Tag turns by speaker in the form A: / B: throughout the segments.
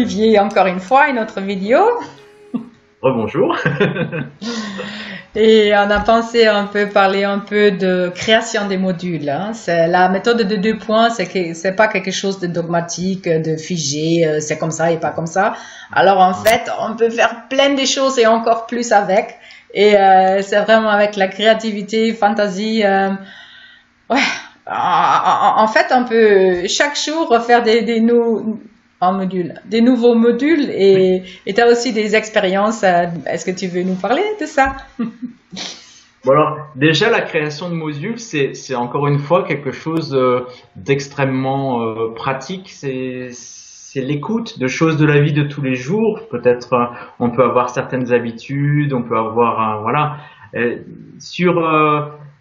A: Olivier, encore une fois, une autre vidéo.
B: Rebonjour.
A: Et on a pensé un peu, parler un peu de création des modules. Hein. C'est la méthode de 2 points, c'est pas quelque chose de dogmatique, de figé, c'est comme ça et pas comme ça. Alors en fait, on peut faire plein de choses et encore plus avec. Et c'est vraiment avec la créativité, fantaisie. Ouais. En fait, on peut chaque jour refaire des nouveaux modules et tu as aussi des expériences. Est-ce que tu veux nous parler de ça?
B: Bon alors, déjà la création de modules, c'est encore une fois quelque chose d'extrêmement pratique. C'est l'écoute de choses de la vie de tous les jours. Peut-être on peut avoir certaines habitudes, on peut avoir voilà.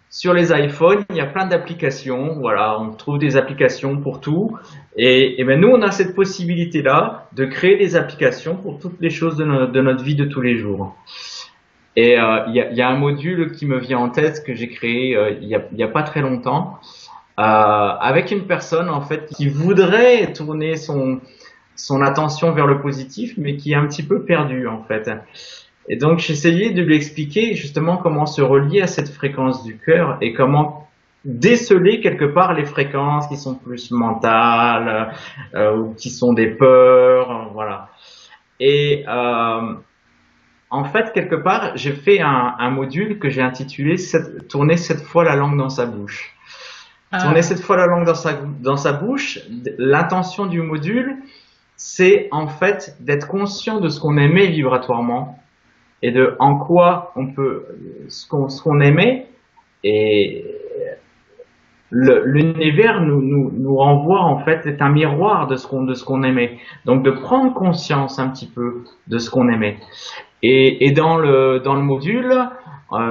B: Sur les iPhones, il y a plein d'applications. Voilà, on trouve des applications pour tout. Et ben nous, on a cette possibilité-là de créer des applications pour toutes les choses de notre vie de tous les jours. Et il y a un module qui me vient en tête que j'ai créé il y a pas très longtemps avec une personne en fait qui voudrait tourner son attention vers le positif, mais qui est un petit peu perdue en fait. Et donc, j'essayais de lui expliquer justement comment se relier à cette fréquence du cœur et comment déceler quelque part les fréquences qui sont plus mentales ou qui sont des peurs, voilà. Et en fait, quelque part, j'ai fait un module que j'ai intitulé « Tourner 7 fois la langue dans sa bouche ». Tourner 7 fois la langue dans sa bouche, l'intention du module, c'est en fait d'être conscient de ce qu'on émet vibratoirement et de en quoi on peut ce qu'on aimait, et l'univers nous renvoie en fait, est un miroir de ce qu'on aimait, donc de prendre conscience un petit peu de ce qu'on aimait. Et dans le module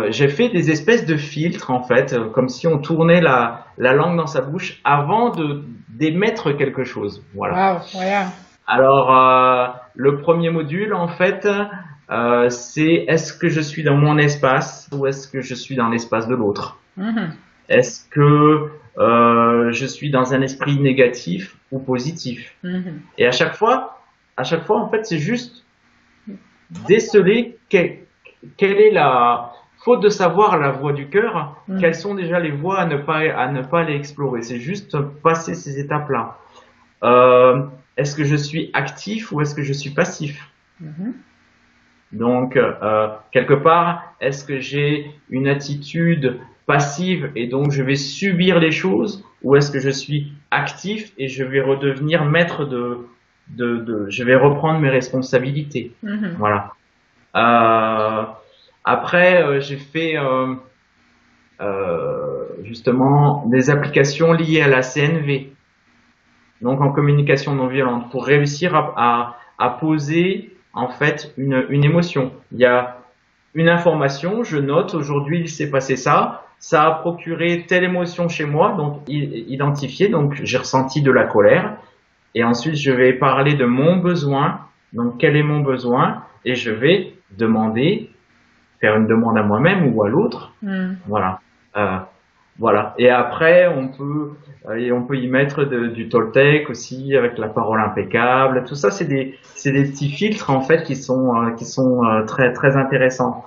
B: j'ai fait des espèces de filtres en fait, comme si on tournait la langue dans sa bouche avant d'émettre quelque chose, voilà.
A: Wow, voilà.
B: Alors le premier module en fait, c'est est-ce que je suis dans mon espace ou est-ce que je suis dans l'espace de l'autre? Est-ce que je suis dans un esprit négatif ou positif? Et à chaque fois en fait, c'est juste déceler quelle est la faute de savoir la voie du cœur, quelles sont déjà les voies à ne pas aller explorer. C'est juste passer ces étapes-là. Est-ce que je suis actif ou est-ce que je suis passif? Donc, quelque part, est-ce que j'ai une attitude passive et donc je vais subir les choses, ou est-ce que je suis actif et je vais redevenir maître je vais reprendre mes responsabilités. Voilà. Après, j'ai fait justement des applications liées à la CNV, donc en communication non violente, pour réussir à poser en fait une émotion. Il y a une information, je note aujourd'hui il s'est passé ça a procuré telle émotion chez moi, donc identifié, donc j'ai ressenti de la colère, et ensuite je vais parler de mon besoin, donc quel est mon besoin, et je vais faire une demande à moi-même ou à l'autre, voilà. Voilà. Et après, on peut y mettre du Toltec aussi, avec la parole impeccable. Tout ça, c'est des petits filtres en fait qui sont très très intéressants.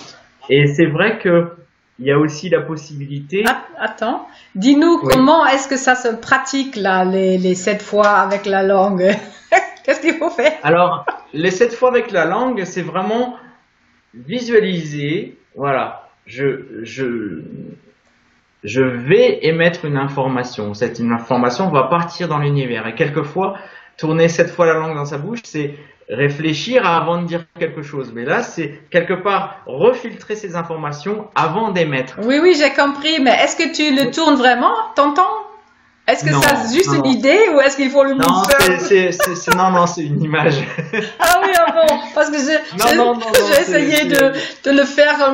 B: Et c'est vrai que il y a aussi la possibilité.
A: Attends, dis-nous comment est-ce que ça se pratique là, les 7 fois avec la langue. Qu'est-ce qu'il faut faire? Alors,
B: les 7 fois avec la langue, c'est vraiment visualiser. Voilà, je vais émettre une information. Cette information va partir dans l'univers. Et quelquefois, tourner 7 fois la langue dans sa bouche, c'est réfléchir avant de dire quelque chose. Mais là, c'est quelque part refiltrer ces informations avant d'émettre.
A: Oui, oui, j'ai compris. Mais est-ce que tu le tournes vraiment? T'entends? Est-ce que ça c'est juste une idée ou est-ce qu'il faut le faire?
B: Non, c'est une image.
A: Ah oui, bon, parce que j'ai essayé de le faire.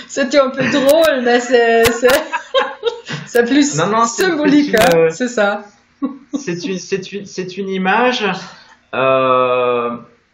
A: C'était un peu drôle, mais c'est plus symbolique, c'est ça.
B: C'est une image.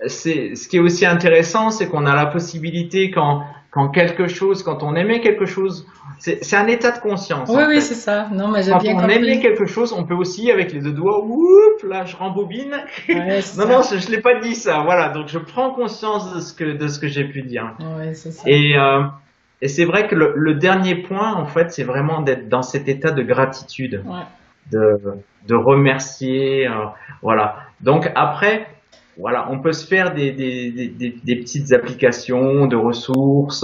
B: ce qui est aussi intéressant, c'est qu'on a la possibilité quand on aimait quelque chose, c'est un état de conscience.
A: Oui,
B: en
A: oui,
B: fait.
A: c'est ça. Non, mais j'ai
B: Quand
A: bien
B: on
A: compris.
B: aimait quelque chose, on peut aussi, avec les 2 doigts, oups, là, je rembobine.
A: Ouais, c'est
B: Non,
A: ça.
B: non, je l'ai pas dit ça. Voilà, donc je prends conscience de ce que j'ai pu dire.
A: Oui, c'est ça.
B: Et c'est vrai que le dernier point, en fait, c'est vraiment d'être dans cet état de gratitude,
A: Ouais.
B: de, de remercier, voilà. Donc après, voilà, on peut se faire des petites applications de ressources,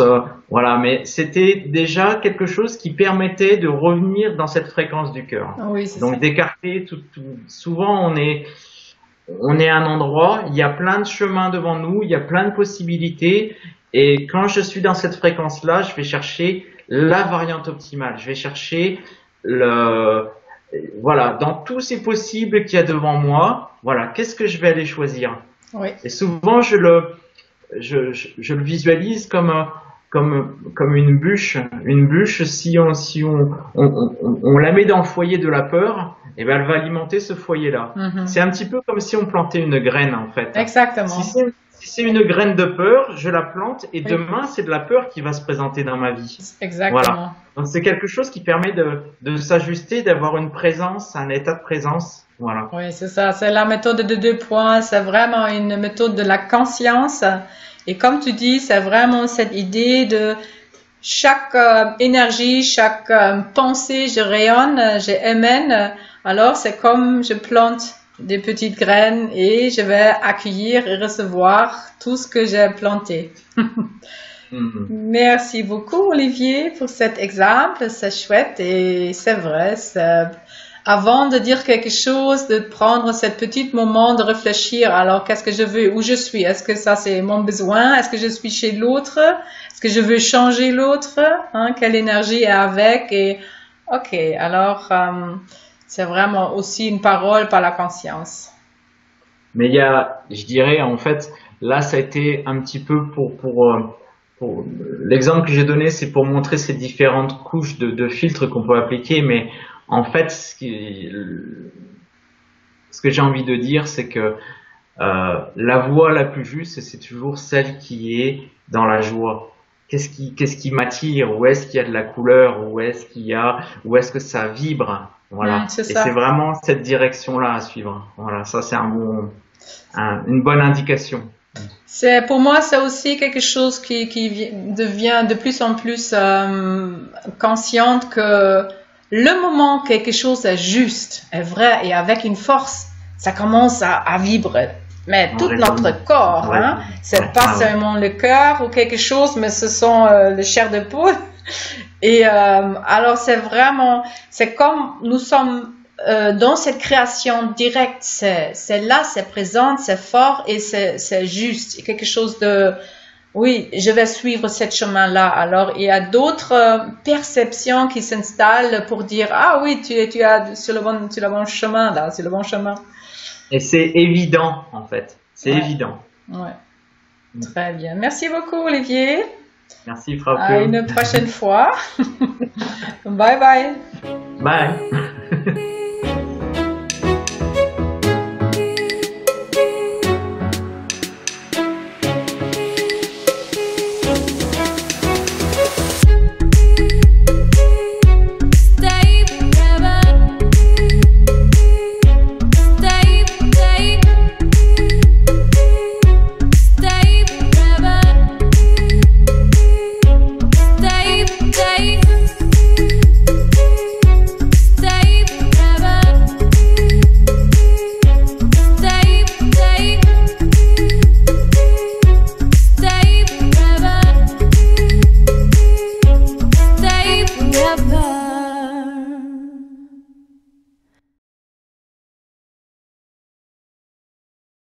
B: voilà, mais c'était déjà quelque chose qui permettait de revenir dans cette fréquence du cœur.
A: Oui, c'est ça.
B: Donc d'écarter souvent on est à un endroit, il y a plein de chemins devant nous, il y a plein de possibilités, et quand je suis dans cette fréquence-là, je vais chercher la variante optimale, je vais chercher voilà, dans tous ces possibles qu'il y a devant moi, voilà, qu'est-ce que je vais aller choisir?
A: Oui.
B: Et souvent, je le visualise comme une bûche. Une bûche, si on la met dans le foyer de la peur, et ben, elle va alimenter ce foyer-là. C'est un petit peu comme si on plantait une graine, en fait.
A: Exactement.
B: Si c'est une graine de peur, je la plante et demain, c'est de la peur qui va se présenter dans ma vie.
A: Exactement.
B: Voilà. Donc, c'est quelque chose qui permet de s'ajuster, d'avoir une présence, un état de présence. Voilà.
A: Oui, c'est ça. C'est la méthode de 2 points. C'est vraiment une méthode de la conscience. Et comme tu dis, c'est vraiment cette idée de chaque énergie, chaque pensée, je rayonne, je émène. Alors, c'est comme je plante des petites graines et je vais accueillir et recevoir tout ce que j'ai planté. Merci beaucoup, Olivier, pour cet exemple. C'est chouette et c'est vrai. Avant de dire quelque chose, de prendre ce petit moment de réfléchir. Alors, qu'est-ce que je veux? Où je suis? Est-ce que ça, c'est mon besoin? Est-ce que je suis chez l'autre? Est-ce que je veux changer l'autre? Quelle énergie est avec? Et, ok. Alors, c'est vraiment aussi une parole par la conscience.
B: Mais il y a, je dirais, en fait, là, ça a été un petit peu pour l'exemple que j'ai donné, c'est pour montrer ces différentes couches de filtres qu'on peut appliquer. Mais en fait, ce que j'ai envie de dire, c'est que la voie la plus juste, c'est toujours celle qui est dans la joie. Qu'est-ce qui m'attire? Où est-ce qu'il y a de la couleur? Où est-ce que ça vibre? Voilà.
A: C'est
B: Et
A: ça.
B: c'est vraiment cette direction-là à suivre. Voilà. Ça, c'est une bonne indication.
A: Pour moi, c'est aussi quelque chose qui devient de plus en plus consciente que le moment quelque chose est juste, est vrai et avec une force, ça commence à vibrer. Mais tout notre corps, c'est pas seulement le cœur ou quelque chose, mais ce sont les chairs de poule. Et alors c'est comme nous sommes dans cette création directe, c'est là, c'est présent, c'est fort et c'est juste, quelque chose de, oui, je vais suivre ce chemin-là. Alors il y a d'autres perceptions qui s'installent pour dire, ah oui, tu es sur le bon chemin là, sur le bon chemin.
B: Et c'est évident en fait, c'est évident.
A: Ouais. Très bien, merci beaucoup Olivier.
B: Merci Frauke.
A: À une prochaine fois. Bye bye.
B: Bye.